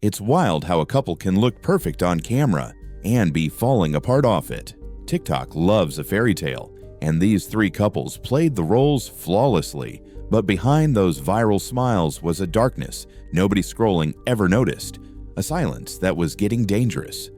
It's wild how a couple can look perfect on camera and be falling apart off it. TikTok loves a fairy tale, and these three couples played the roles flawlessly. But behind those viral smiles was a darkness nobody scrolling ever noticed, a silence that was getting dangerous.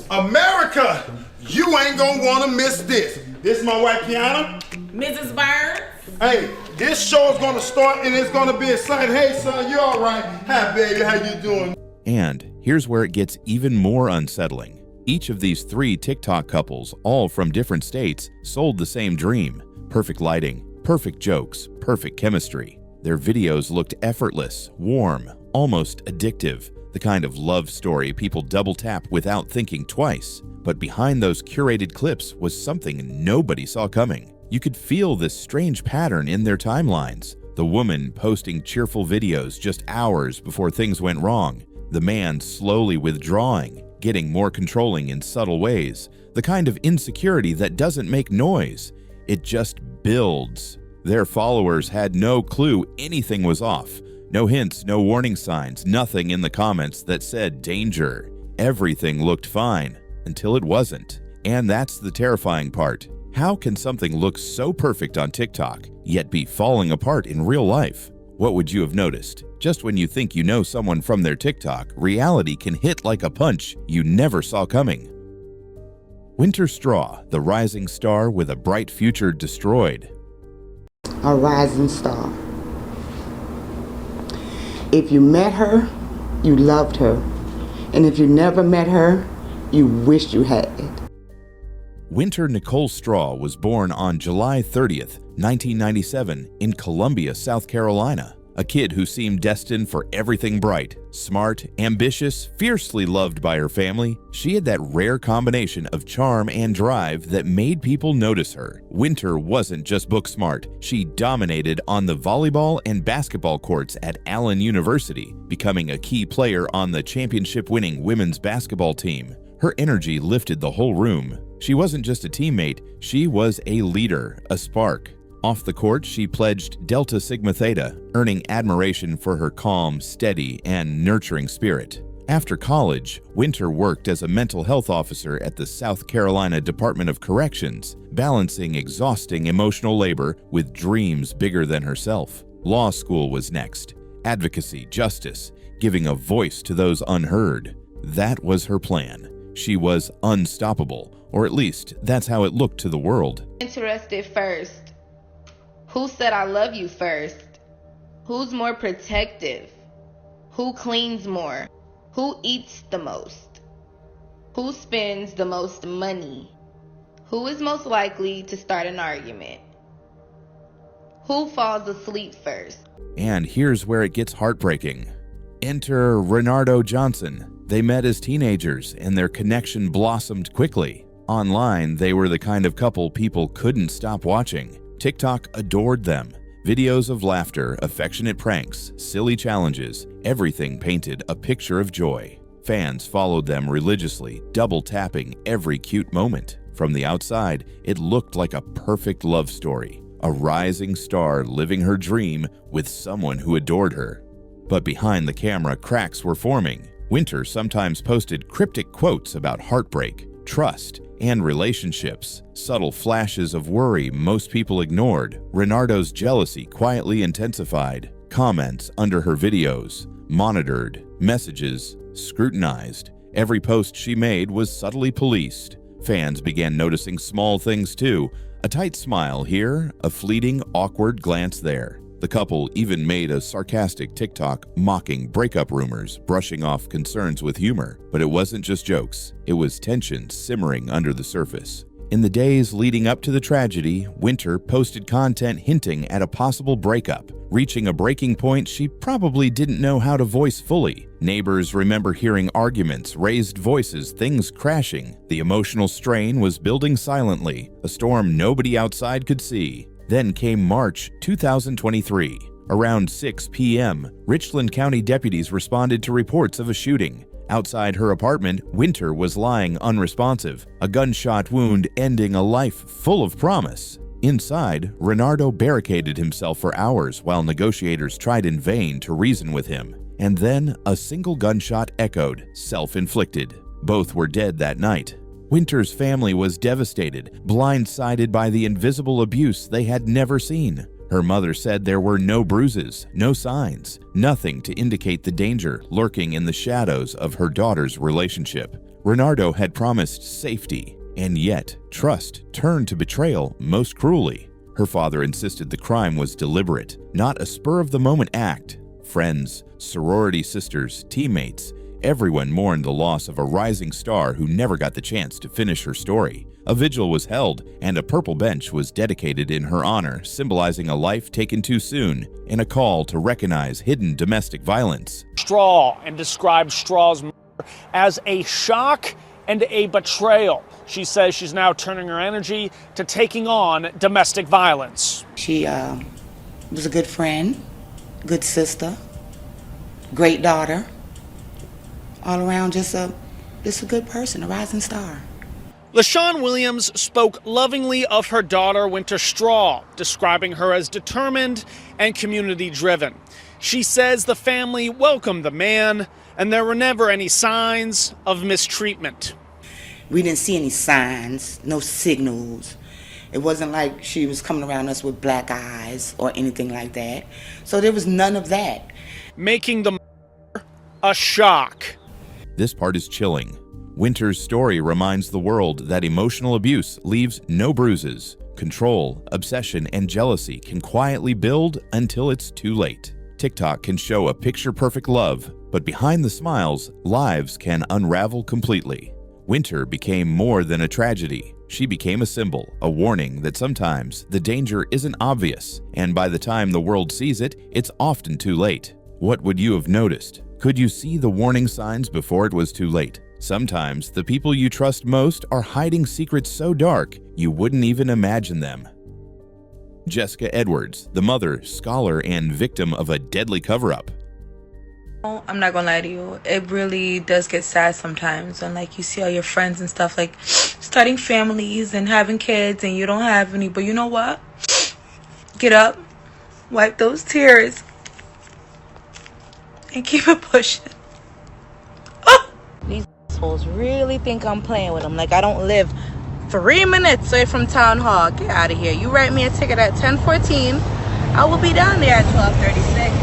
America, you ain't gonna wanna miss this. This is my wife, Kiana. Mrs. Burns. Hey, this show is gonna start and it's gonna be exciting. Hey, son, you all right? Hi, baby, how you doing? And here's where it gets even more unsettling. Each of these three TikTok couples, all from different states, sold the same dream. Perfect lighting, perfect jokes, perfect chemistry. Their videos looked effortless, warm, almost addictive, the kind of love story people double tap without thinking twice. But behind those curated clips was something nobody saw coming. You could feel this strange pattern in their timelines. The woman posting cheerful videos just hours before things went wrong. The man slowly withdrawing, getting more controlling in subtle ways. The kind of insecurity that doesn't make noise. It just builds. Their followers had no clue anything was off. No hints, no warning signs, nothing in the comments that said danger. Everything looked fine until it wasn't. And that's the terrifying part. How can something look so perfect on TikTok, yet be falling apart in real life? What would you have noticed? Just when you think you know someone from their TikTok, reality can hit like a punch you never saw coming. Winter Straw, the rising star with a bright future destroyed. A rising star. If you met her, you loved her. And if you never met her, you wished you had. Winter Nicole Straw was born on July 30th, 1997 in Columbia, South Carolina. A kid who seemed destined for everything bright, smart, ambitious, fiercely loved by her family. She had that rare combination of charm and drive that made people notice her. Winter wasn't just book smart. She dominated on the volleyball and basketball courts at Allen University, becoming a key player on the championship-winning women's basketball team. Her energy lifted the whole room. She wasn't just a teammate, she was a leader, a spark. Off the court, she pledged Delta Sigma Theta, earning admiration for her calm, steady, and nurturing spirit. After college, Winter worked as a mental health officer at the South Carolina Department of Corrections, balancing exhausting emotional labor with dreams bigger than herself. Law school was next. Advocacy, justice, giving a voice to those unheard. That was her plan. She was unstoppable, or at least that's how it looked to the world. Interested first. Who said I love you first? Who's more protective? Who cleans more? Who eats the most? Who spends the most money? Who is most likely to start an argument? Who falls asleep first? And here's where it gets heartbreaking. Enter Renardo Johnson. They met as teenagers and their connection blossomed quickly. Online, they were the kind of couple people couldn't stop watching. TikTok adored them. Videos of laughter, affectionate pranks, silly challenges, everything painted a picture of joy. Fans followed them religiously, double tapping every cute moment. From the outside, it looked like a perfect love story. A rising star living her dream with someone who adored her. But behind the camera, cracks were forming. Winter sometimes posted cryptic quotes about heartbreak, trust, and relationships. Subtle flashes of worry most people ignored. Renardo's jealousy quietly intensified. Comments under her videos, monitored. Messages, scrutinized. Every post she made was subtly policed. Fans began noticing small things too. A tight smile here, a fleeting, awkward glance there. The couple even made a sarcastic TikTok mocking breakup rumors, brushing off concerns with humor. But it wasn't just jokes, it was tension simmering under the surface. In the days leading up to the tragedy, Winter posted content hinting at a possible breakup, reaching a breaking point she probably didn't know how to voice fully. Neighbors remember hearing arguments, raised voices, things crashing. The emotional strain was building silently, a storm nobody outside could see. Then came March 2023. Around 6 p.m., Richland County deputies responded to reports of a shooting. Outside her apartment, Winter was lying unresponsive, a gunshot wound ending a life full of promise. Inside, Renardo barricaded himself for hours while negotiators tried in vain to reason with him. and then a single gunshot echoed, self-inflicted. Both were dead that night. Winter's family was devastated, blindsided by the invisible abuse they had never seen. Her mother said there were no bruises, no signs, nothing to indicate the danger lurking in the shadows of her daughter's relationship. Renardo had promised safety, and yet trust turned to betrayal most cruelly. Her father insisted the crime was deliberate, not a spur-of-the-moment act. Friends, sorority sisters, teammates, everyone mourned the loss of a rising star who never got the chance to finish her story. A vigil was held, and a purple bench was dedicated in her honor, symbolizing a life taken too soon and a call to recognize hidden domestic violence. Straw, and described Straw's murder as a shock and a betrayal. She says she's now turning her energy to taking on domestic violence. She was a good friend, good sister, great daughter. All around just a good person, a rising star. LaShawn Williams spoke lovingly of her daughter, Winter Straw, describing her as determined and community-driven. She says the family welcomed the man, and there were never any signs of mistreatment. We didn't see any signs, no signals. It wasn't like she was coming around us with black eyes or anything like that. So there was none of that. Making the murder a shock. This part is chilling. Winter's story reminds the world that emotional abuse leaves no bruises. Control, obsession, and jealousy can quietly build until it's too late. TikTok can show a picture-perfect love, but behind the smiles, lives can unravel completely. Winter became more than a tragedy. She became a symbol, a warning that sometimes the danger isn't obvious, and by the time the world sees it, it's often too late. What would you have noticed? Could you see the warning signs before it was too late? Sometimes the people you trust most are hiding secrets so dark you wouldn't even imagine them. Jessica Edwards, the mother, scholar, and victim of a deadly cover-up. I'm not gonna lie to you, it really does get sad sometimes when you see all your friends and stuff starting families and having kids and you don't have any. But you know what? Get up, wipe those tears, and keep it pushing. These assholes really think I'm playing with them. I don't live 3 minutes away from Town Hall. Get out of here. You write me a ticket at 10:14. I will be down there at 12:36.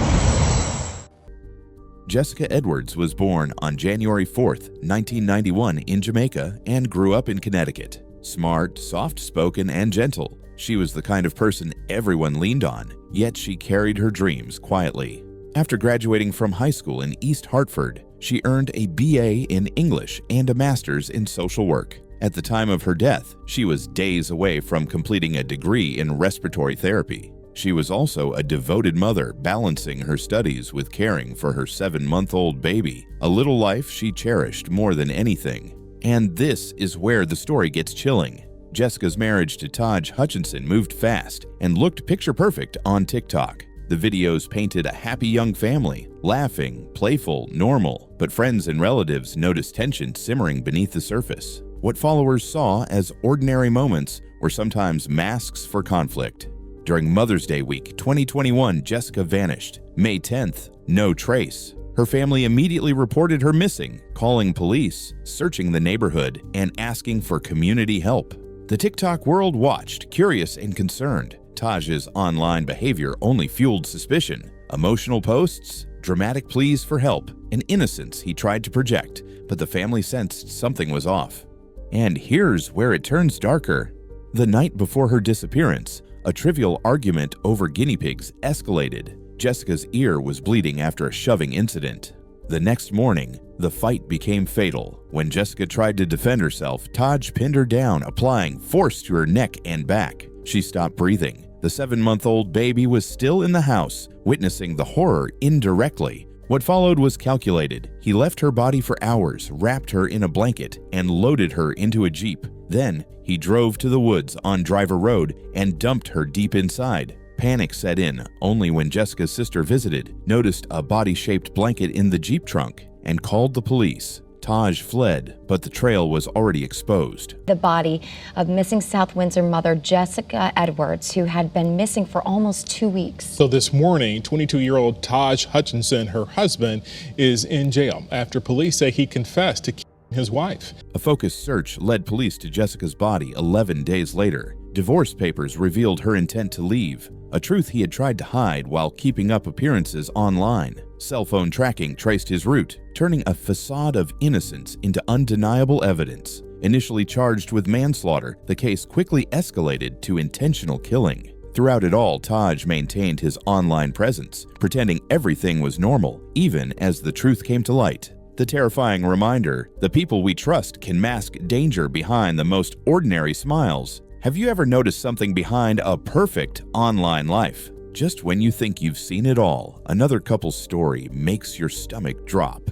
Jessica Edwards was born on January 4th, 1991 in Jamaica and grew up in Connecticut. Smart, soft-spoken, and gentle, she was the kind of person everyone leaned on, yet she carried her dreams quietly. After graduating from high school in East Hartford, she earned a BA in English and a master's in social work. At the time of her death, she was days away from completing a degree in respiratory therapy. She was also a devoted mother, balancing her studies with caring for her 7-month-old baby, a little life she cherished more than anything. And this is where the story gets chilling. Jessica's marriage to Taj Hutchinson moved fast and looked picture-perfect on TikTok. The videos painted a happy young family, laughing, playful, normal, but friends and relatives noticed tension simmering beneath the surface. What followers saw as ordinary moments were sometimes masks for conflict. During Mother's Day week 2021, Jessica vanished. May 10th, no trace. Her family immediately reported her missing, calling police, searching the neighborhood, and asking for community help. The TikTok world watched, curious and concerned. Taj's online behavior only fueled suspicion. Emotional posts, dramatic pleas for help, and innocence he tried to project, but the family sensed something was off. And here's where it turns darker. The night before her disappearance, a trivial argument over guinea pigs escalated. Jessica's ear was bleeding after a shoving incident. The next morning, the fight became fatal. When Jessica tried to defend herself, Taj pinned her down, applying force to her neck and back. She stopped breathing. The 7-month-old baby was still in the house, witnessing the horror indirectly. What followed was calculated. He left her body for hours, wrapped her in a blanket, and loaded her into a Jeep. Then, he drove to the woods on Driver Road and dumped her deep inside. Panic set in only when Jessica's sister visited, noticed a body-shaped blanket in the Jeep trunk, and called the police. Taj fled, but the trail was already exposed. The body of missing South Windsor mother Jessica Edwards, who had been missing for almost 2 weeks. So this morning, 22-year-old Taj Hutchinson, her husband, is in jail after police say he confessed to killing his wife. A focused search led police to Jessica's body 11 days later. Divorce papers revealed her intent to leave, a truth he had tried to hide while keeping up appearances online. Cell phone tracking traced his route, turning a facade of innocence into undeniable evidence. Initially charged with manslaughter, the case quickly escalated to intentional killing. Throughout it all, Taj maintained his online presence, pretending everything was normal, even as the truth came to light. The terrifying reminder: the people we trust can mask danger behind the most ordinary smiles. Have you ever noticed something behind a perfect online life? Just when you think you've seen it all, another couple's story makes your stomach drop.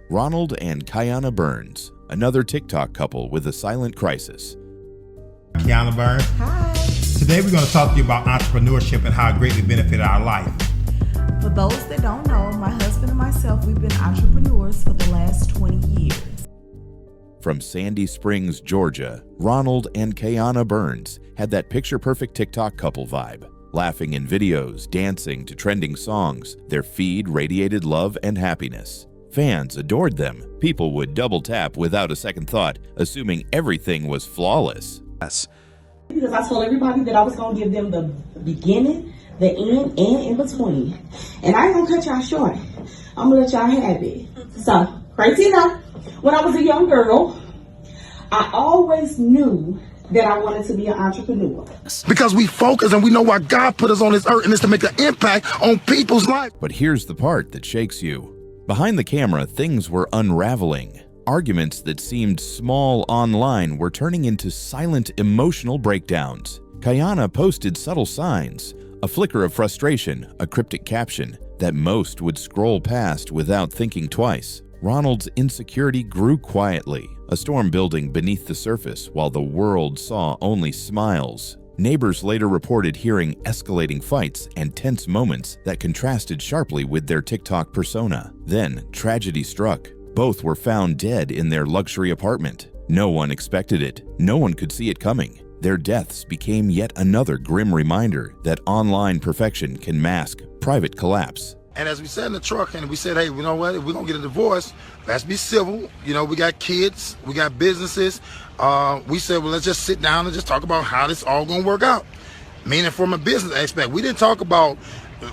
Ronald and Kiana Burns, another TikTok couple with a silent crisis. Kiana Burns. Hi. Today we're going to talk to you about entrepreneurship and how it greatly benefited our life. For those that don't know, my husband and myself, we've been entrepreneurs for the last 20 years. From Sandy Springs, Georgia, Ronald and Kiana Burns had that picture-perfect TikTok couple vibe. Laughing in videos, dancing to trending songs, their feed radiated love and happiness. Fans adored them. People would double tap without a second thought, assuming everything was flawless. Yes. Because I told everybody that I was going to give them the beginning, the end, and in between. And I ain't going to cut y'all short. I'm going to let y'all have it. So, crazy enough, when I was a young girl, I always knew that I wanted to be an entrepreneur. Because we focus and we know why God put us on this earth, and it's to make an impact on people's lives. But here's the part that shakes you. Behind the camera, things were unraveling. Arguments that seemed small online were turning into silent emotional breakdowns. Kiana posted subtle signs, a flicker of frustration, a cryptic caption that most would scroll past without thinking twice. Ronald's insecurity grew quietly, a storm building beneath the surface while the world saw only smiles. Neighbors later reported hearing escalating fights and tense moments that contrasted sharply with their TikTok persona. Then, tragedy struck. Both were found dead in their luxury apartment. No one expected it. No one could see it coming. Their deaths became yet another grim reminder that online perfection can mask private collapse. And as we sat in the truck and we said, hey, you know what, if we're going to get a divorce, let's be civil. You know, we got kids, we got businesses. We said, well, let's just sit down and just talk about how this all going to work out. Meaning from a business aspect. We didn't talk about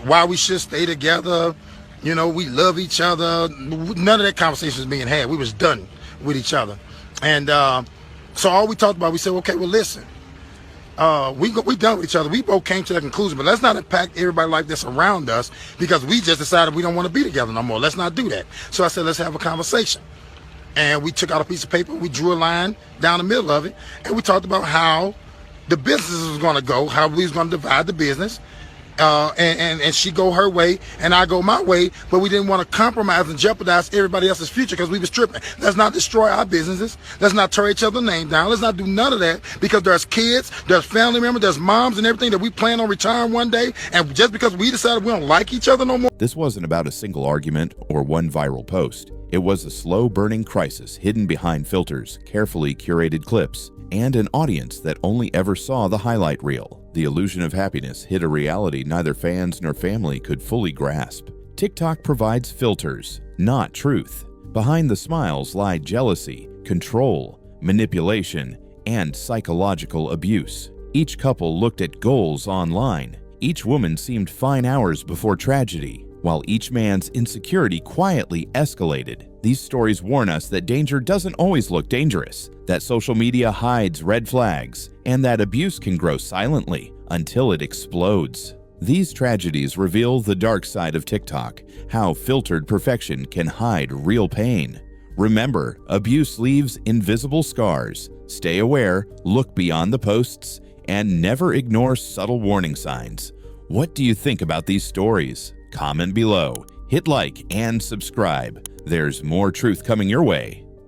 why we should stay together. You know, we love each other. None of that conversation was being had. We was done with each other. And so all we talked about, we said, okay, well, listen. We done with each other. We both came to that conclusion, but let's not impact everybody's life that's around us because we just decided we don't want to be together no more. Let's not do that. So I said, let's have a conversation. And we took out a piece of paper, we drew a line down the middle of it, and we talked about how the business was going to go, how we was going to divide the business. And she go her way and I go my way, but we didn't want to compromise and jeopardize everybody else's future because we was tripping. Let's not destroy our businesses. Let's not tear each other's name down. Let's not do none of that because there's kids, there's family members, there's moms and everything that we plan on retiring one day, and just because we decided we don't like each other no more. This wasn't about a single argument or one viral post. It was a slow-burning crisis hidden behind filters, carefully curated clips, and an audience that only ever saw the highlight reel. The illusion of happiness hid a reality neither fans nor family could fully grasp. TikTok provides filters, not truth. Behind the smiles lie jealousy, control, manipulation, and psychological abuse. Each couple looked at goals online. Each woman seemed fine hours before tragedy, while each man's insecurity quietly escalated. These stories warn us that danger doesn't always look dangerous, that social media hides red flags, and that abuse can grow silently until it explodes. These tragedies reveal the dark side of TikTok, how filtered perfection can hide real pain. Remember, abuse leaves invisible scars. Stay aware, look beyond the posts, and never ignore subtle warning signs. What do you think about these stories? Comment below, hit like, and subscribe. There's more truth coming your way.